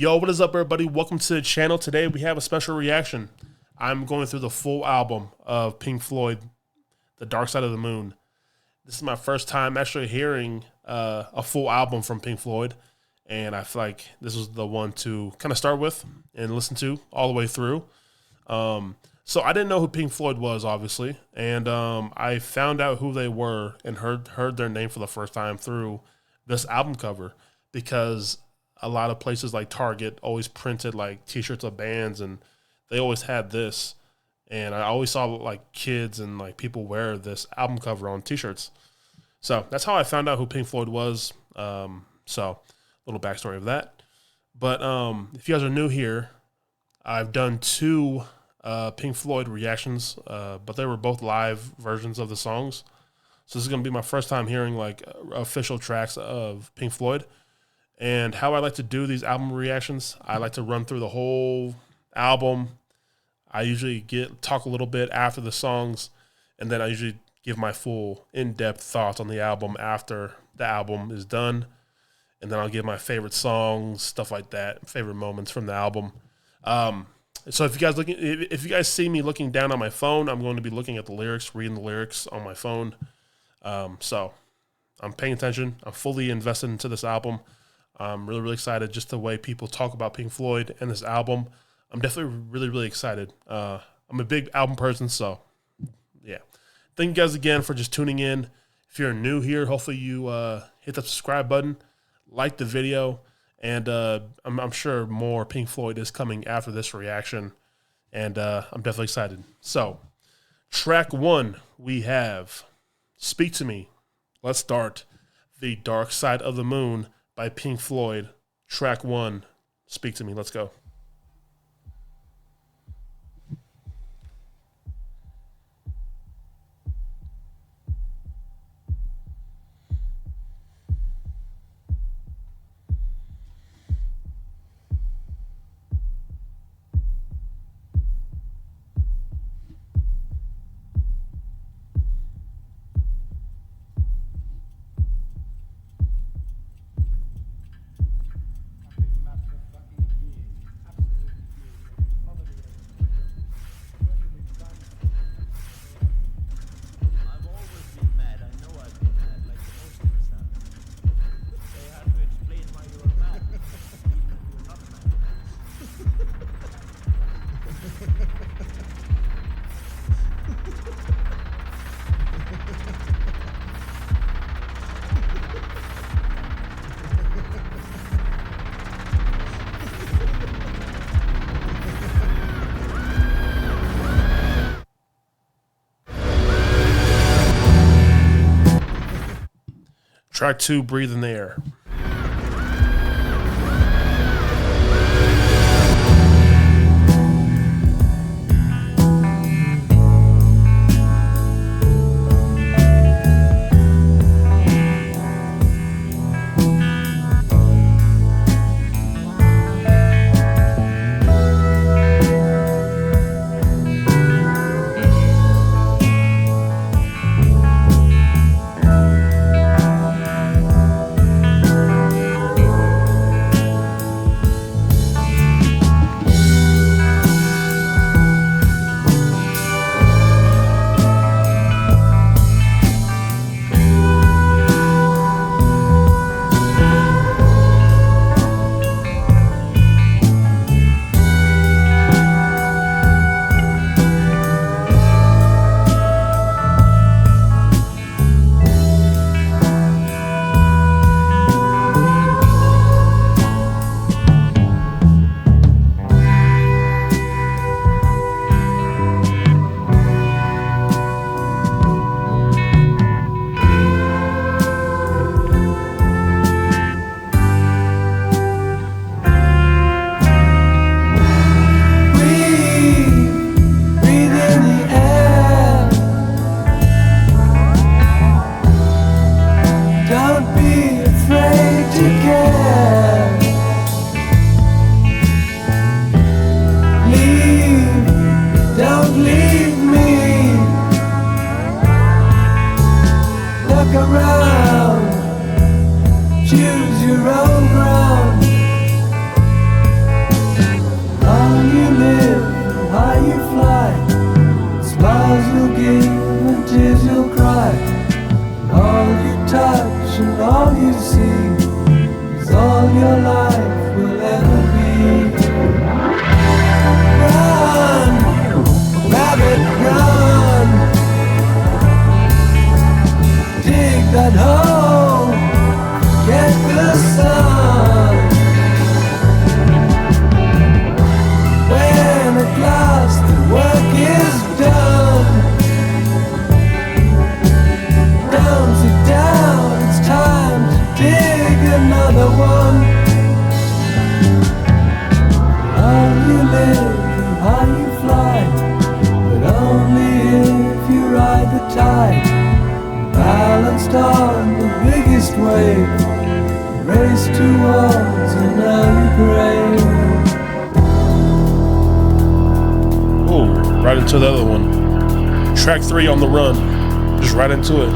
Yo, what is up, everybody? Welcome to the channel. Today we have a special reaction. I'm going through the full album of Pink Floyd, The Dark Side of the Moon. This is my first time actually hearing a full album from Pink Floyd, and I feel like this was the one to kind of start with and listen to all the way through. So I didn't know who Pink Floyd was, obviously, and I found out who they were and heard their name for the first time through this album cover, because a lot of places like Target always printed like t-shirts of bands, and they always had this. And I always saw like kids and like people wear this album cover on t-shirts. So that's how I found out who Pink Floyd was. So a little backstory of that. But if you guys are new here, I've done two Pink Floyd reactions, but they were both live versions of the songs. So this is going to be my first time hearing like official tracks of Pink Floyd. And how I like to do these album reactions, I like to run through the whole album. I usually talk a little bit after the songs, and then I usually give my full in-depth thoughts on the album after the album is done. And then I'll give my favorite songs, stuff like that, favorite moments from the album. So if you guys see me looking down on my phone, I'm going to be looking at the lyrics, reading the lyrics on my phone. So I'm paying attention. I'm fully invested into this album. I'm really, really excited just the way people talk about Pink Floyd and this album. I'm definitely really, really excited. I'm a big album person, so yeah. Thank you guys again for just tuning in. If you're new here, hopefully you hit the subscribe button, like the video, and I'm sure more Pink Floyd is coming after this reaction, and I'm definitely excited. So, track one, we have Speak to Me. Let's start. The Dark Side of the Moon by Pink Floyd, track one, Speak to Me. Let's go. Track two, Breathe in the Air. touch, and all you see is all your life will ever be. Run, rabbit, run. Dig that hole, get the sun. When at last the work is done, down, sit down, it's time to dig another one. How you live and how you fly, but only if you ride the tide. Balanced on the biggest wave, race towards an early grave. Oh, right into the other one. Track 3 on the run. Just right into it.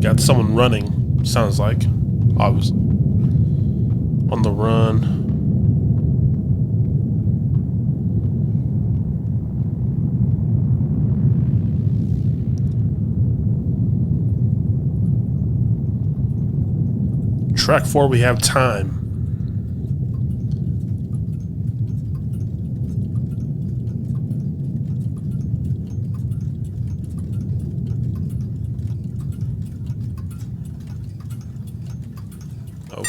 Got someone running, sounds like. Obviously. On the run. Track 4, we have Time. Oh,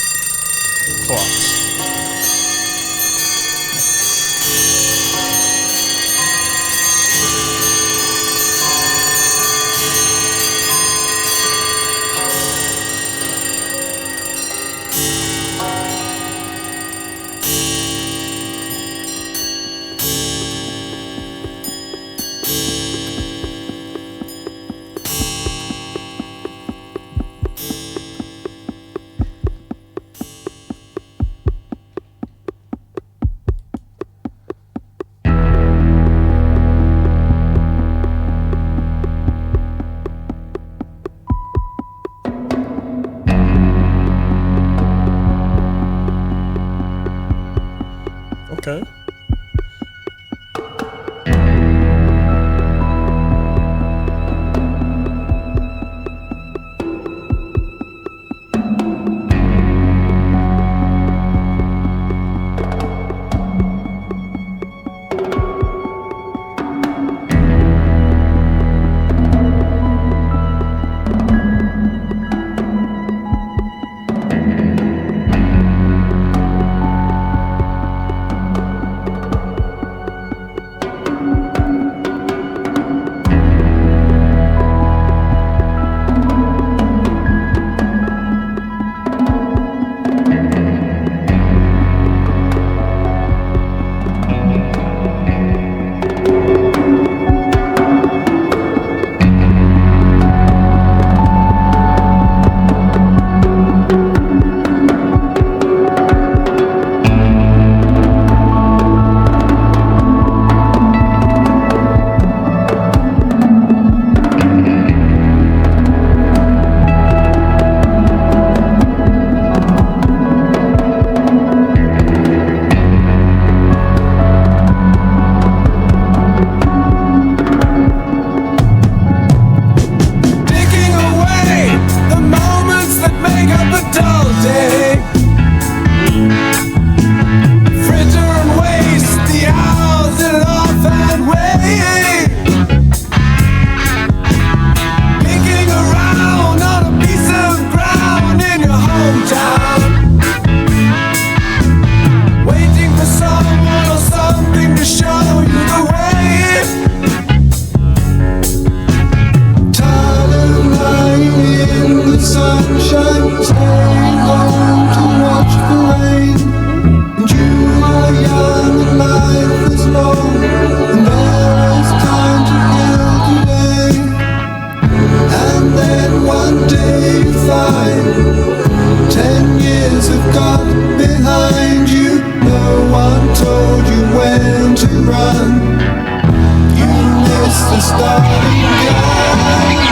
clocks. just the starting gun.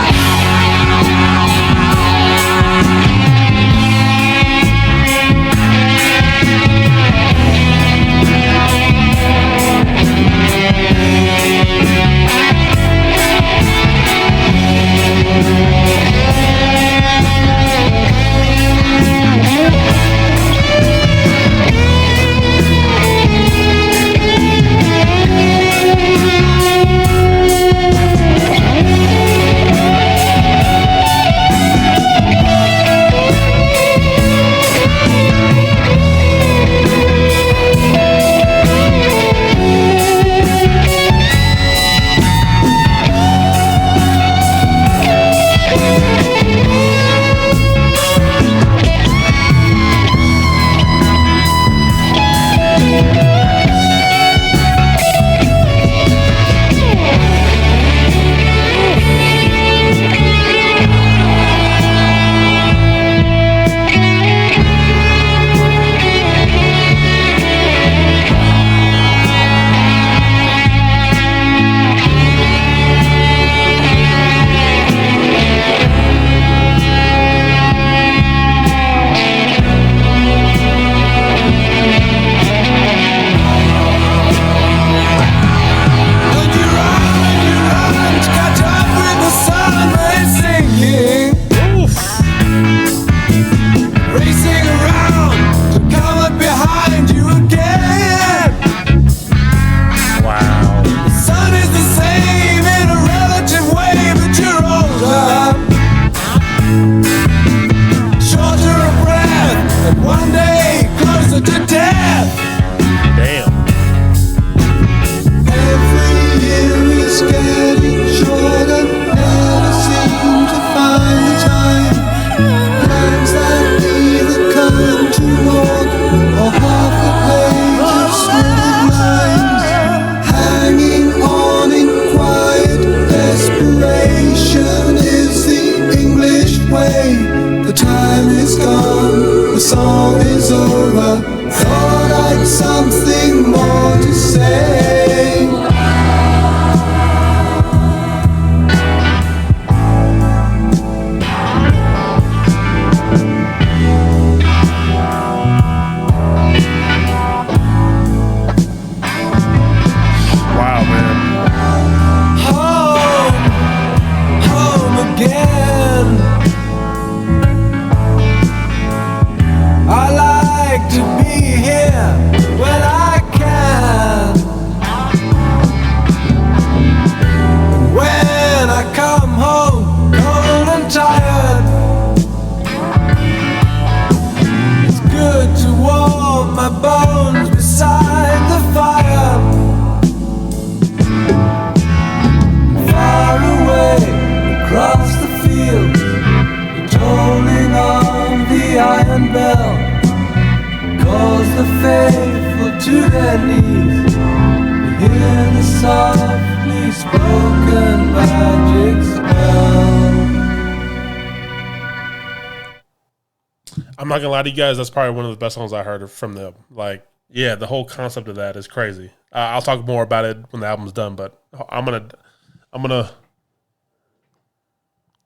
I'm not gonna lie to you guys. That's probably one of the best songs I heard from them. Like, yeah, the whole concept of that is crazy. I'll talk more about it when the album's done, but I'm gonna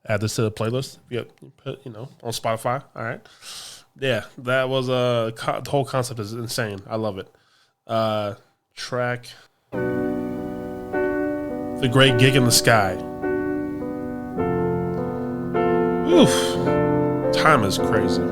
add this to the playlist. Put on Spotify. All right, yeah, that was the whole concept is insane. I love it. Track, The Great Gig in the Sky. Oof, time is crazy.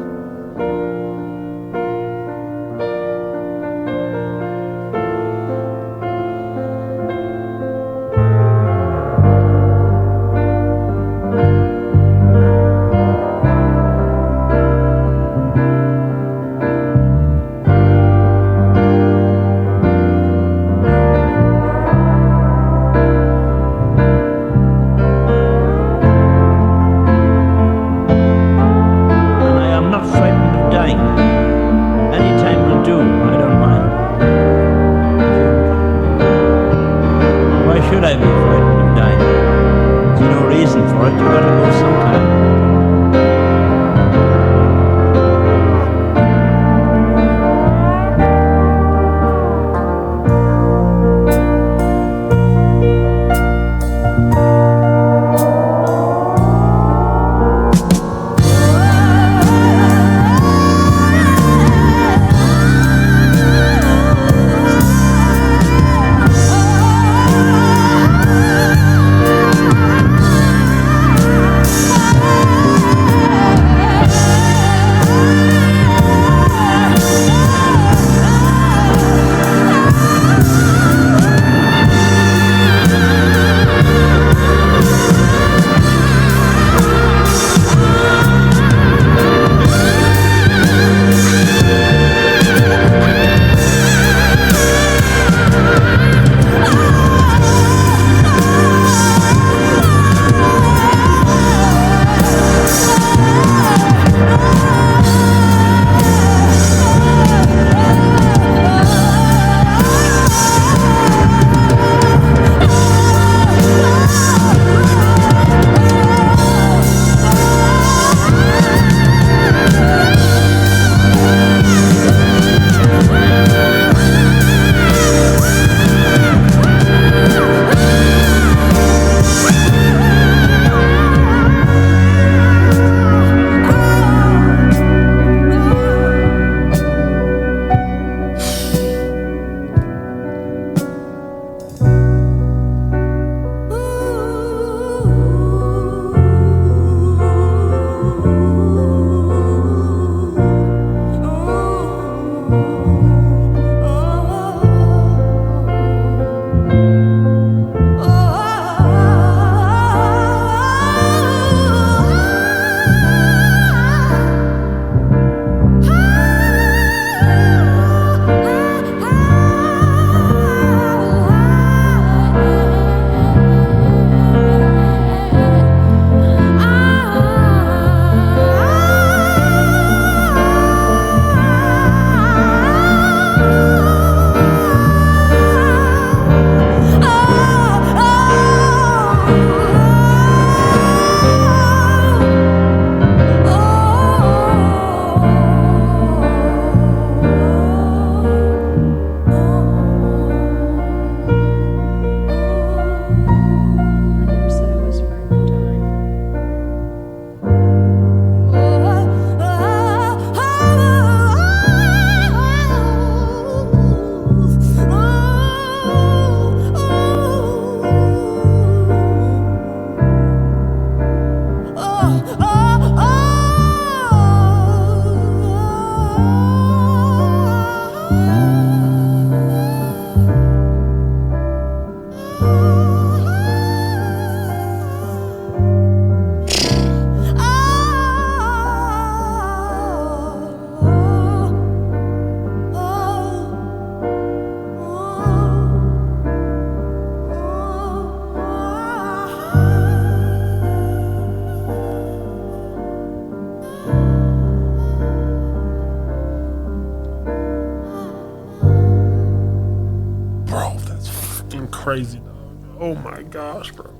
crazy, dog. Oh my gosh, bro.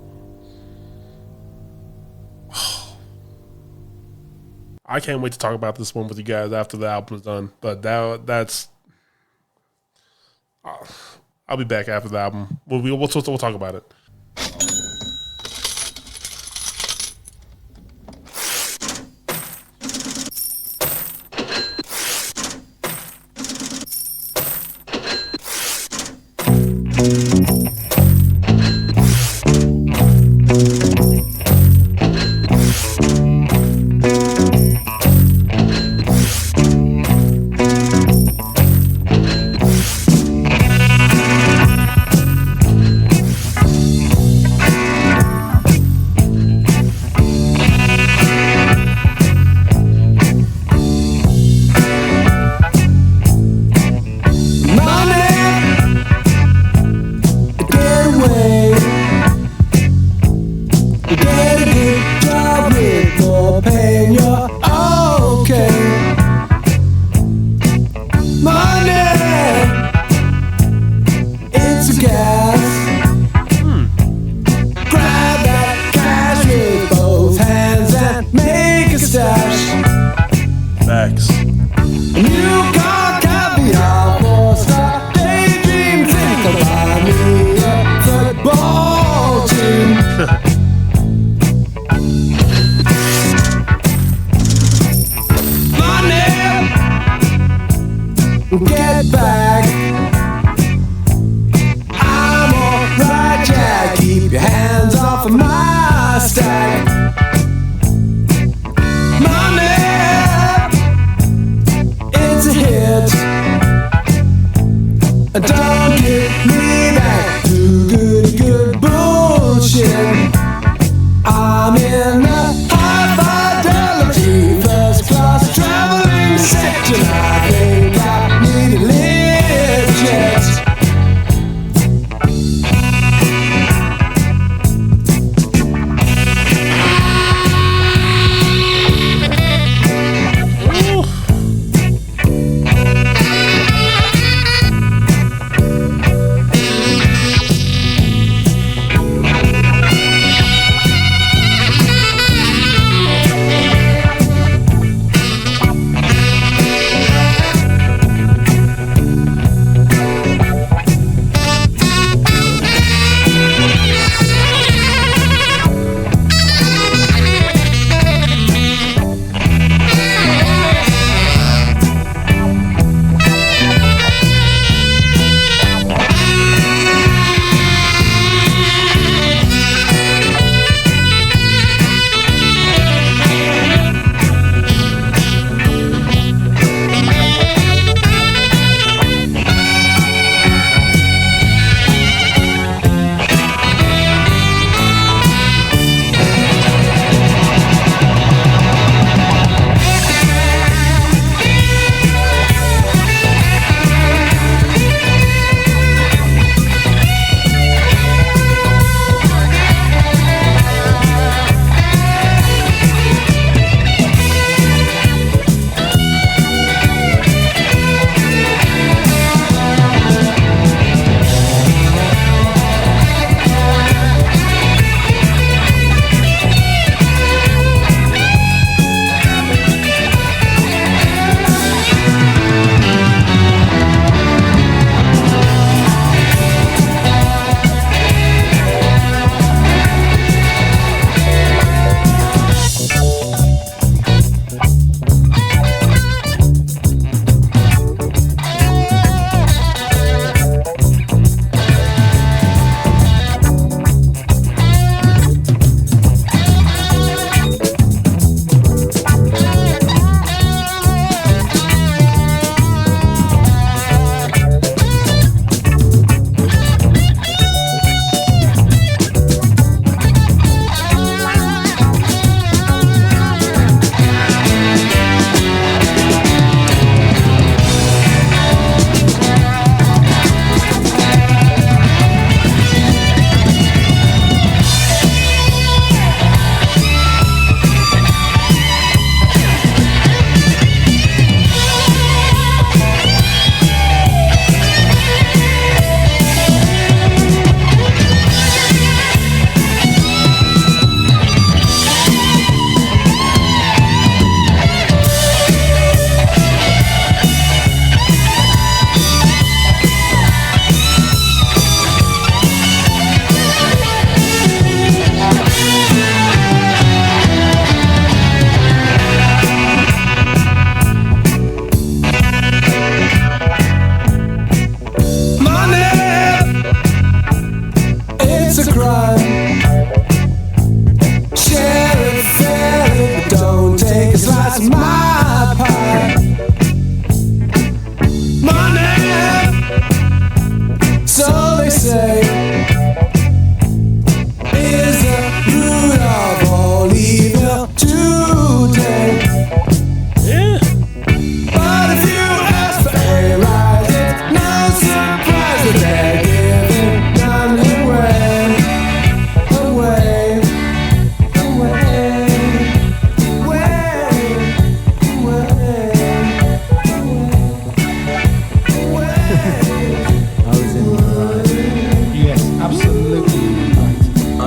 I can't wait to talk about this one with you guys after the album's done. But that's. I'll be back after the album. We'll talk about it. Get back. I'm alright, Jack. Keep your hands off of my stack. Money, it's a hit. Don't get me back to good bullshit. I'm in the high fidelity first class traveling section. I think I need a lift jet.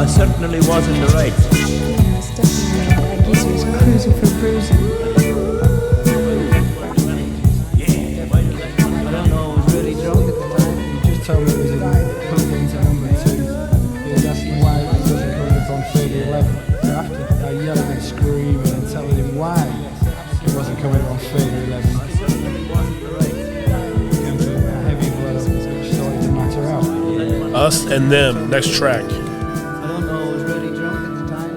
I certainly was in the right. Yeah, it's definitely that geezer was cruising for bruising. I don't know, I was really drunk at the time. He just told me it was plugged into number 2. He was asking why it wasn't coming up on 3011. So after I yelling and screaming and telling him why it wasn't coming up on 3011, I certainly was in the right. came to a heavy blow which started to matter out. Us and Them, next track. I don't know, I was really drunk at the time.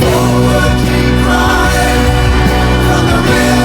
Forward, cry from the river.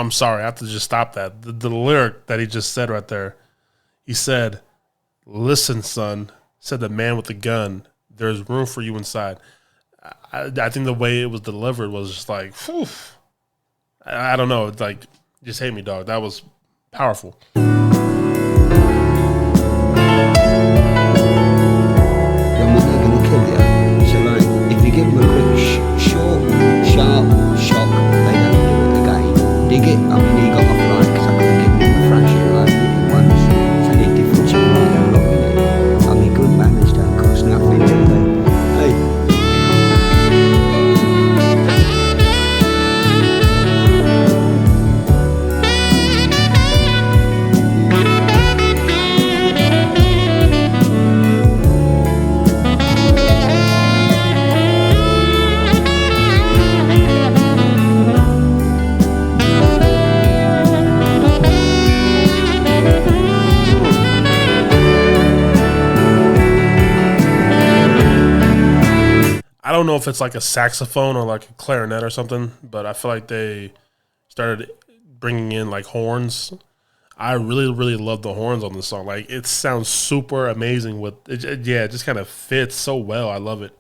I'm sorry, I have to just stop that. The lyric that he just said right there, he said, "Listen, son," said the man with the gun, "there's room for you inside." I think the way it was delivered was just like, whew. I don't know. It's like, just hate me, dog. That was powerful. Give them a quick, short, sharp shock, they don't do it again. Dig it? I mean, he got off like, because I could have given him a fraction, like, did it once. It's a bit different to right and wrong, isn't it? I mean, good manners don't cost nothing, do they? Hey. I don't know if it's like a saxophone or like a clarinet or something, but I feel like they started bringing in like horns. I really, really love the horns on this song. Like, it sounds super amazing with it. Yeah, it just kind of fits so well. I love it.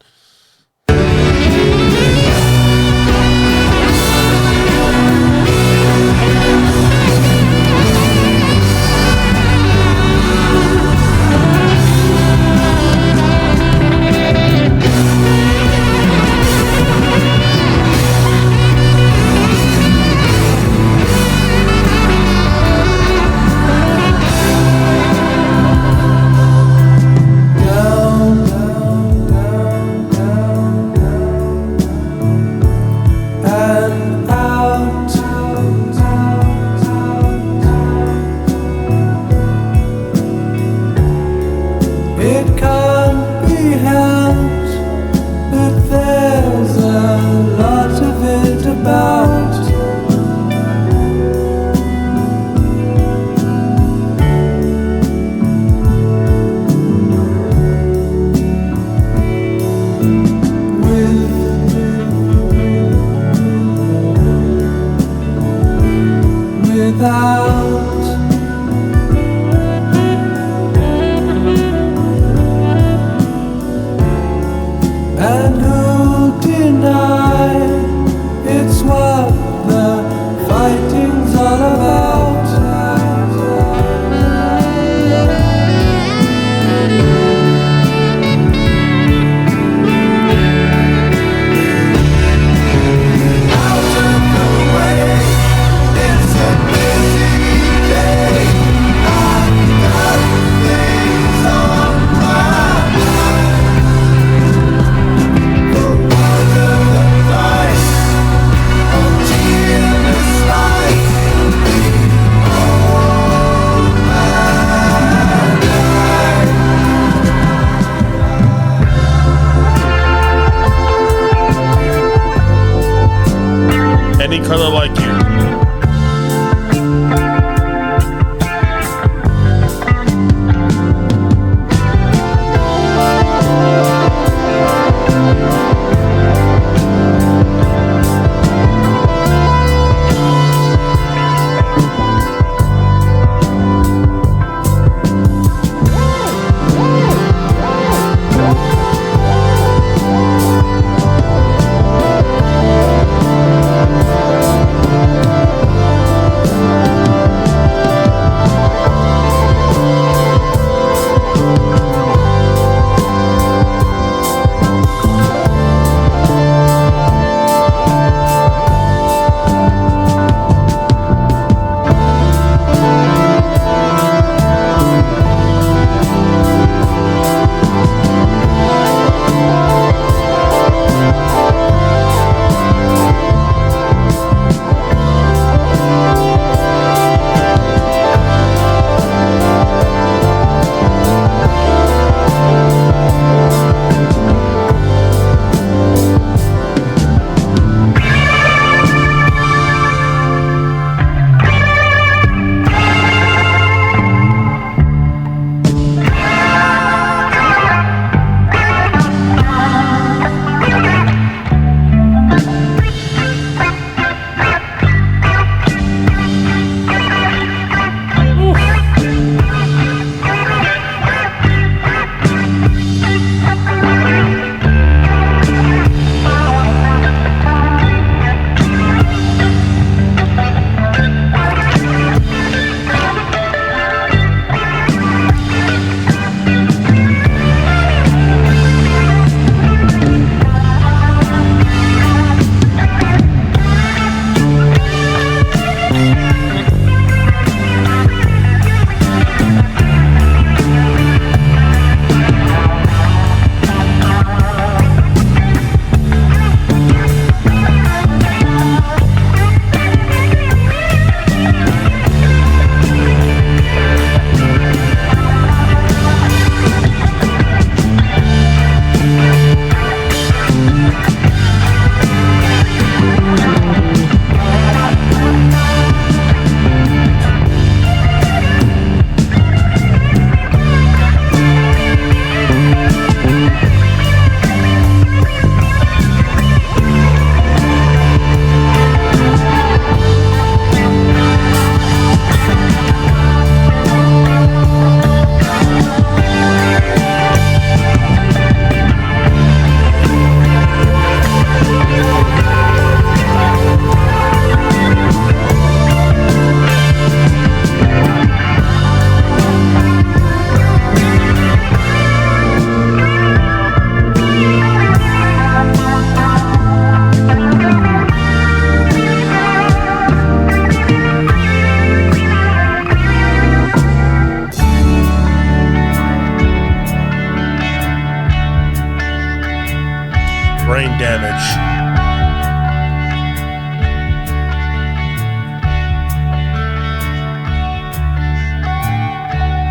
brain damage.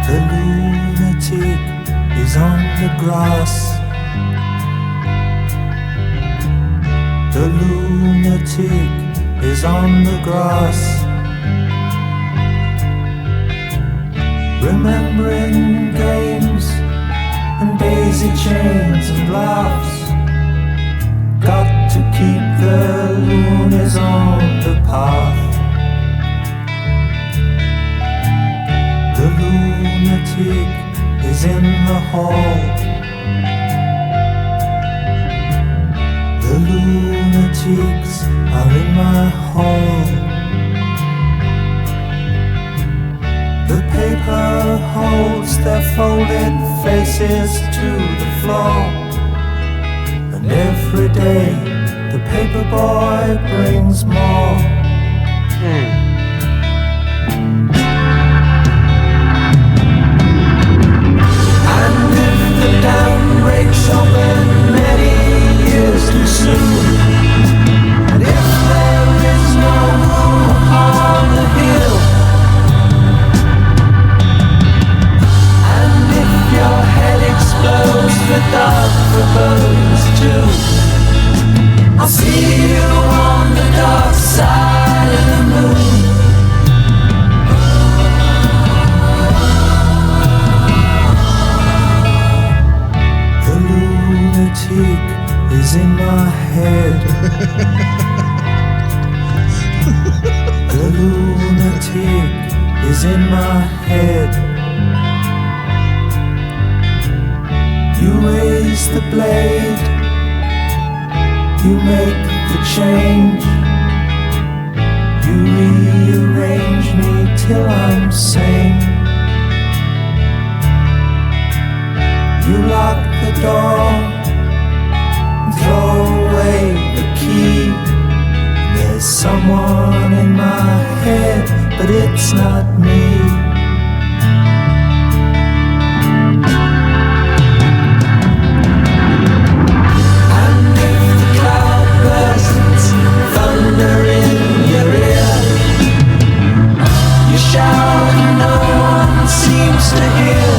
The lunatic is on the grass. The lunatic is on the grass. Remembering games and daisy chains and laughs. Got to keep the loonies on the path. The lunatic is in the hall. The lunatics are in my hall. The paper holds their folded faces to the floor. And every day the paper boy brings more. And if the dam breaks open many years too soon, and if there is no room upon the hill, and if your head explodes with dark forebodings too, I'll see you on the dark side of the moon. The lunatic is in my head. The lunatic is in my head. You raise the blade, you make the change, you rearrange me till I'm sane. You lock the door and throw away the key. There's someone in my head, but it's not me. Thunder in your ear, you shout and no one seems to hear.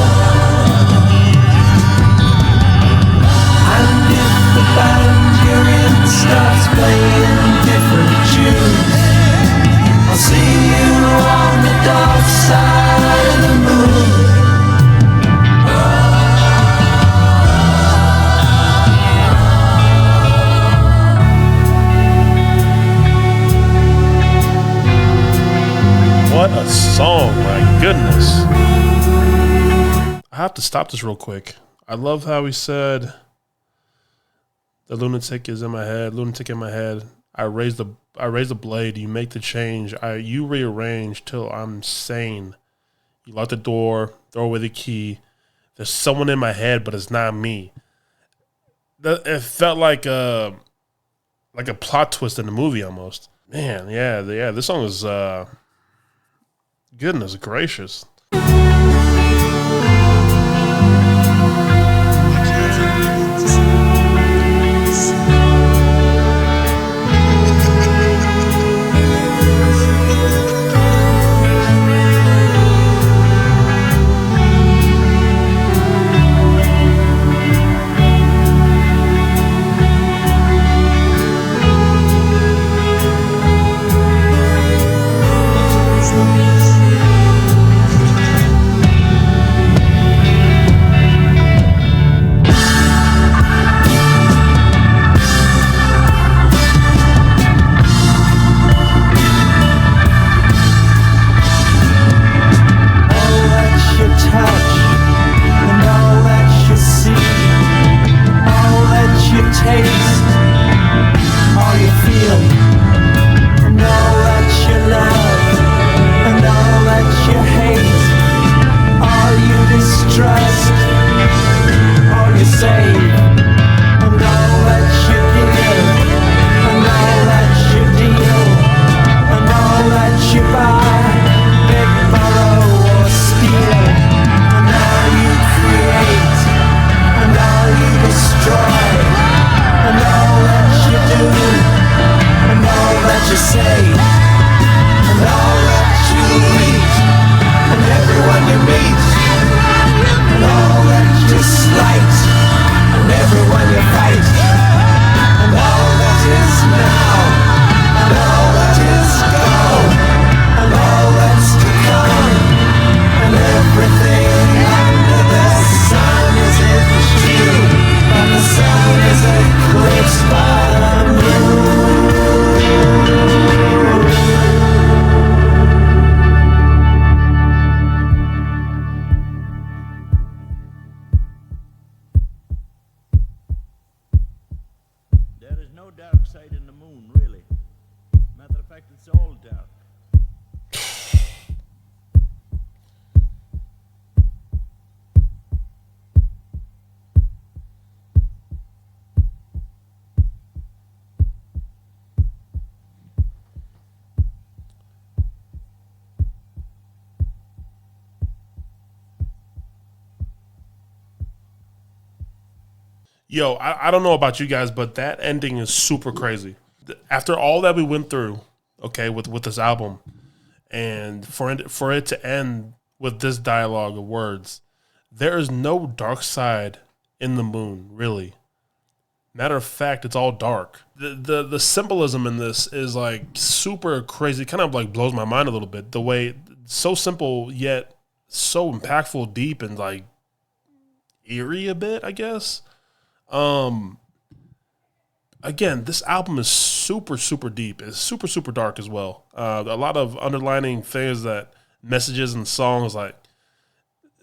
And if the band you're in starts playing different tunes, I'll see you on the dark side of the moon. What a song, my goodness. I have to stop this real quick. I love how he said, the lunatic is in my head, lunatic in my head. I raise the blade, you make the change, you rearrange till I'm sane. You lock the door, throw away the key. There's someone in my head, but it's not me. It felt like a plot twist in the movie almost. Man, yeah, this song is goodness gracious. no dark side in the moon, really. Matter of fact, it's all dark. Yo, I don't know about you guys, but that ending is super crazy. After all that we went through, okay, with this album, and for it to end with this dialogue of words, there is no dark side in the moon, really. Matter of fact, it's all dark. The symbolism in this is like super crazy. Kind of like blows my mind a little bit. The way so simple yet so impactful, deep, and like eerie a bit, I guess. Again, this album is super, super deep. It's super, super dark as well. A lot of underlining things, that messages and songs, like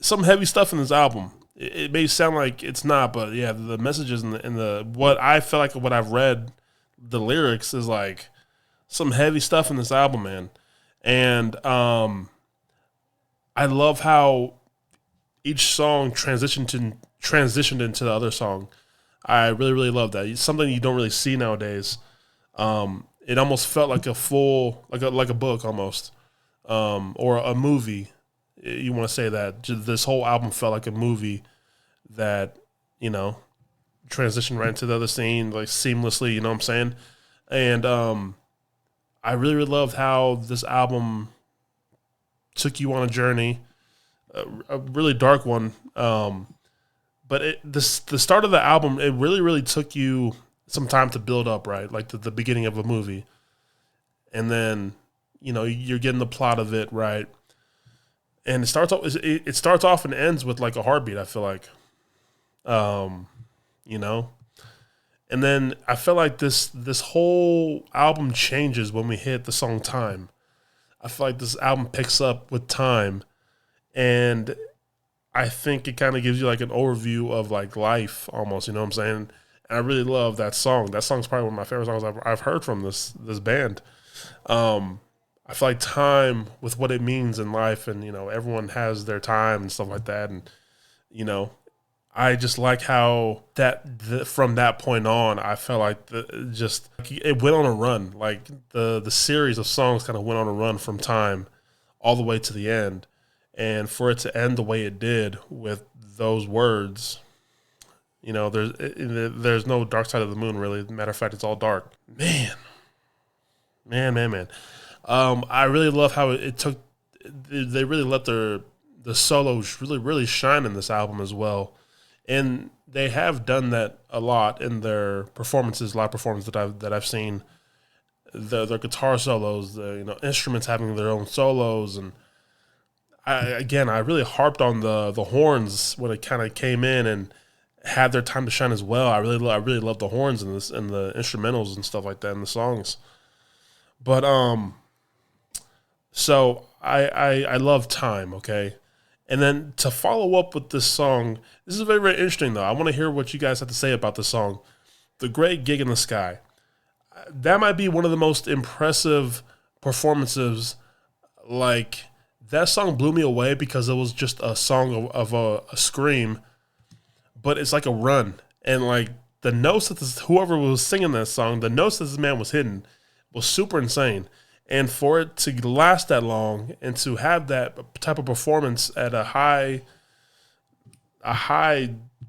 some heavy stuff in this album. It may sound like it's not, but yeah, the messages and the what I feel like what I've read, the lyrics is like some heavy stuff in this album, man. And I love how each song transitioned into the other song. I really, really love that. It's something you don't really see nowadays. It almost felt like a full, like a book almost, or a movie. You want to say that this whole album felt like a movie that, you know, transitioned right into the other scene, like seamlessly. You know what I'm saying? And I really, really loved how this album took you on a journey, a really dark one. But the start of the album, it really, really took you some time to build up, right? Like the beginning of a movie. And then, you know, you're getting the plot of it, right? And it starts off and ends with like a heartbeat, I feel like. You know? And then I feel like this whole album changes when we hit the song Time. I feel like this album picks up with Time, and I think it kind of gives you like an overview of like life almost, you know what I'm saying? And I really love that song. That song's probably one of my favorite songs I've heard from this band. I feel like time, with what it means in life, and, you know, everyone has their time and stuff like that. And, you know, I just like how from that point on, I felt like it went on a run. Like the series of songs kind of went on a run from Time all the way to the end. And for it to end the way it did with those words, you know, there's no dark side of the moon, really. Matter of fact, it's all dark. Man. I really love how they really let the solos really, really shine in this album as well. And they have done that a lot in their performances, live performances that I've seen. Their guitar solos, the instruments having their own solos, and I really harped on the horns when it kind of came in and had their time to shine as well. I really love the horns in this and the instrumentals and stuff like that in the songs. But so I love Time, okay? And then to follow up with this song, this is very, very interesting though. I want to hear what you guys have to say about this song. The Great Gig in the Sky. That might be one of the most impressive performances. Like, that song blew me away because it was just a song of a scream, but it's like a run. And like the notes that whoever was singing that song, the notes that this man was hitting was super insane. And for it to last that long and to have that type of performance at a high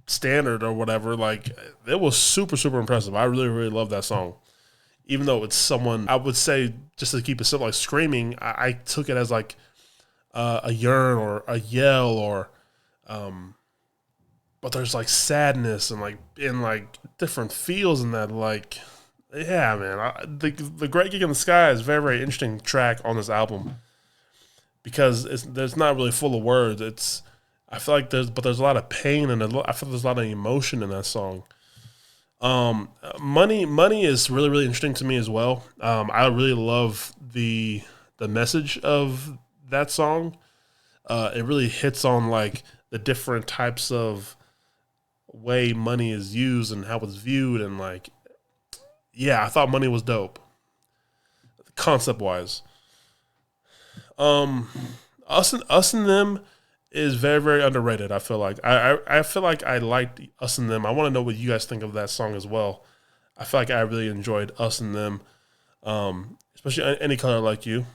standard or whatever, like, it was super, super impressive. I really, really love that song. Even though it's someone, I would say, just to keep it simple, like screaming, I took it as like a yearn or a yell, or but there's like sadness and like different feels in that. Like, yeah, man, the Great Gig in the Sky is a very, very interesting track on this album because there's not really full of words. I feel like there's a lot of pain and I feel there's a lot of emotion in that song. Money is really, really interesting to me as well. I really love the message of that song. It really hits on like the different types of way money is used and how it's viewed, and like, yeah, I thought Money was dope, concept wise. Us and Them is very, very underrated. I feel like I feel like I liked Us and Them. I want to know what you guys think of that song as well. I feel like I really enjoyed Us and Them, especially Any Color Like You.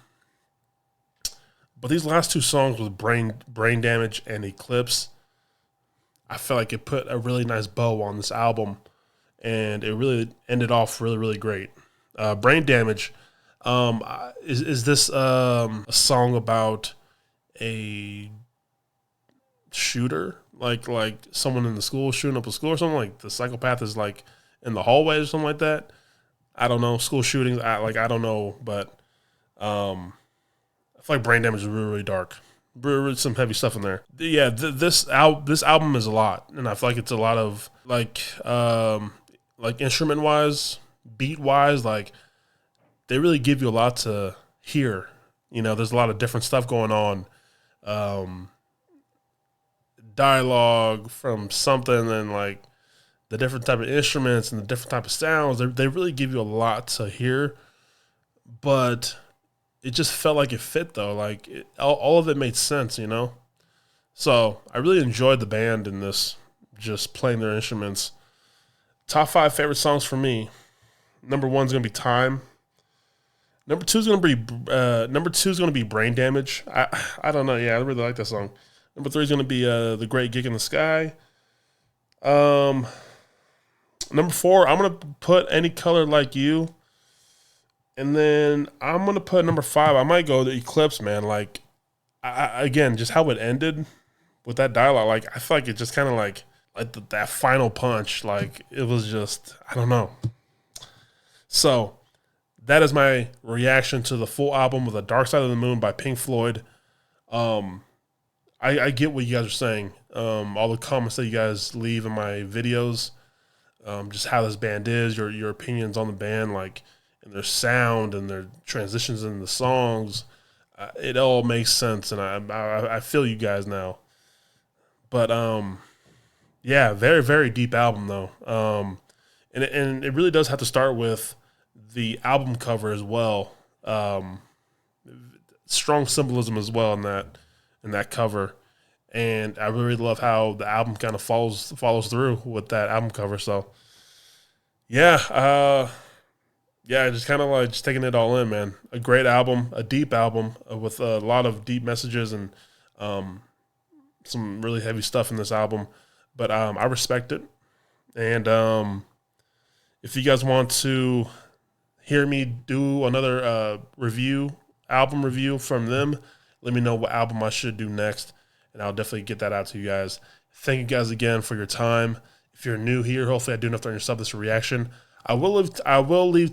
But these last two songs with Brain Damage and Eclipse, I feel like it put a really nice bow on this album, and it really ended off really, really great. Brain Damage, is this a song about a shooter, like someone in the school shooting up a school or something? Like the psychopath is like in the hallways or something like that. I don't know. School shootings, I don't know, but I feel like Brain Damage is really, really dark. Really some heavy stuff in there. Yeah, this album is a lot, and I feel like it's a lot of like instrument wise, beat wise, like they really give you a lot to hear. You know, there's a lot of different stuff going on. Dialogue from something, and like the different type of instruments and the different type of sounds. They really give you a lot to hear, but it just felt like it fit though. Like all of it made sense, you know? So I really enjoyed the band in this, just playing their instruments. Top 5 favorite songs for me. Number 1 is gonna be Time. Number 2 is gonna be Brain Damage. I don't know. Yeah, I really like that song. Number 3 is gonna be The Great Gig in the Sky. Number 4, I'm gonna put Any Color Like You. And then I'm going to put number 5. I might go to Eclipse, man. Like, again, just how it ended with that dialogue. Like, I feel like it just kind of like that final punch. Like, it was just, I don't know. So, that is my reaction to the full album of The Dark Side of the Moon by Pink Floyd. I get what you guys are saying. All the comments that you guys leave in my videos. Just how this band is, your opinions on the band, like, and their sound and their transitions in the songs, it all makes sense, and I feel you guys now. But yeah, very, very deep album though, and it really does have to start with the album cover as well. Strong symbolism as well in that cover, and I really love how the album kind of follows through with that album cover. So yeah. Yeah, just kind of like just taking it all in, man. A great album, a deep album with a lot of deep messages and some really heavy stuff in this album. But I respect it. And if you guys want to hear me do another album review from them, let me know what album I should do next, and I'll definitely get that out to you guys. Thank you guys again for your time. If you're new here, hopefully I do enough to earn yourself this reaction. I will leave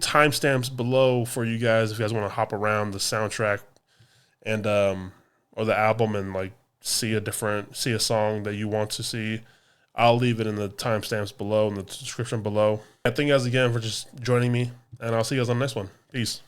timestamps below for you guys if you guys want to hop around the soundtrack and or the album and like see a song that you want to see. I'll leave it in the timestamps below in the description below. Thank you guys again for just joining me, and I'll see you guys on the next one. Peace.